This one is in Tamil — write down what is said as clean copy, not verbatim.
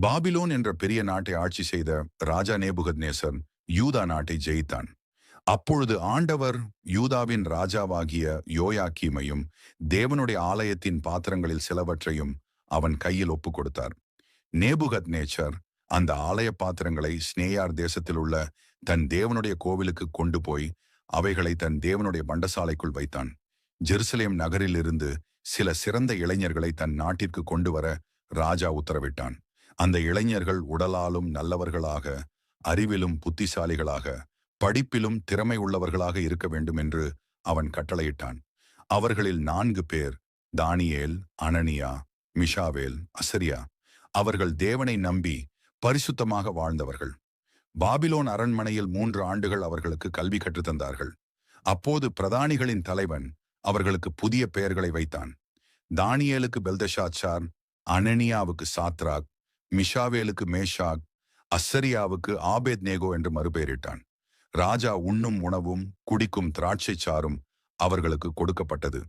பாபிலோன் என்ற பெரிய நாட்டை ஆட்சி செய்த ராஜா நேபுகத்நேசர் யூதா நாட்டை ஜெயித்தான். அப்பொழுது ஆண்டவர் யூதாவின் ராஜாவாகிய யோயாக்கீமையும் தேவனுடைய ஆலயத்தின் பாத்திரங்களில் சிலவற்றையும் அவன் கையில் ஒப்புக் கொடுத்தார். நேபுகத்நேச்சர் அந்த ஆலய பாத்திரங்களை ஸ்னேயார் தேசத்தில் உள்ள தன் தேவனுடைய கோவிலுக்கு கொண்டு போய் அவைகளை தன் தேவனுடைய பண்டசாலைக்குள் வைத்தான். ஜெருசலேம் நகரிலிருந்து சில சிறந்த இளைஞர்களை தன் நாட்டிற்கு கொண்டு வர ராஜா உத்தரவிட்டான். அந்த இளைஞர்கள் உடலாலும் நல்லவர்களாக, அறிவிலும் புத்திசாலிகளாக, படிப்பிலும் திறமை உள்ளவர்களாக இருக்க வேண்டும் என்று அவன் கட்டளையிட்டான். அவர்களில் 4 பேர் தானியேல், அனனியா, மிஷாவேல், அசரியா. அவர்கள் தேவனை நம்பி பரிசுத்தமாக வாழ்ந்தவர்கள். பாபிலோன் அரண்மனையில் 3 ஆண்டுகள் அவர்களுக்கு கல்வி கற்றுத்தந்தார்கள். அப்போது பிரதானிகளின் தலைவன் அவர்களுக்கு புதிய பெயர்களை வைத்தான். தானியேலுக்கு பெல்தஷாத்சார், அனனியாவுக்கு சாத்ராக், மிஷாவேலுக்கு மேஷாக், அசரியாவுக்கு ஆபேத் நேகோ என்று மறுபெயரிட்டான். ராஜா உண்ணும் உணவும் குடிக்கும் திராட்சை சாறும் அவர்களுக்கு கொடுக்கப்பட்டது.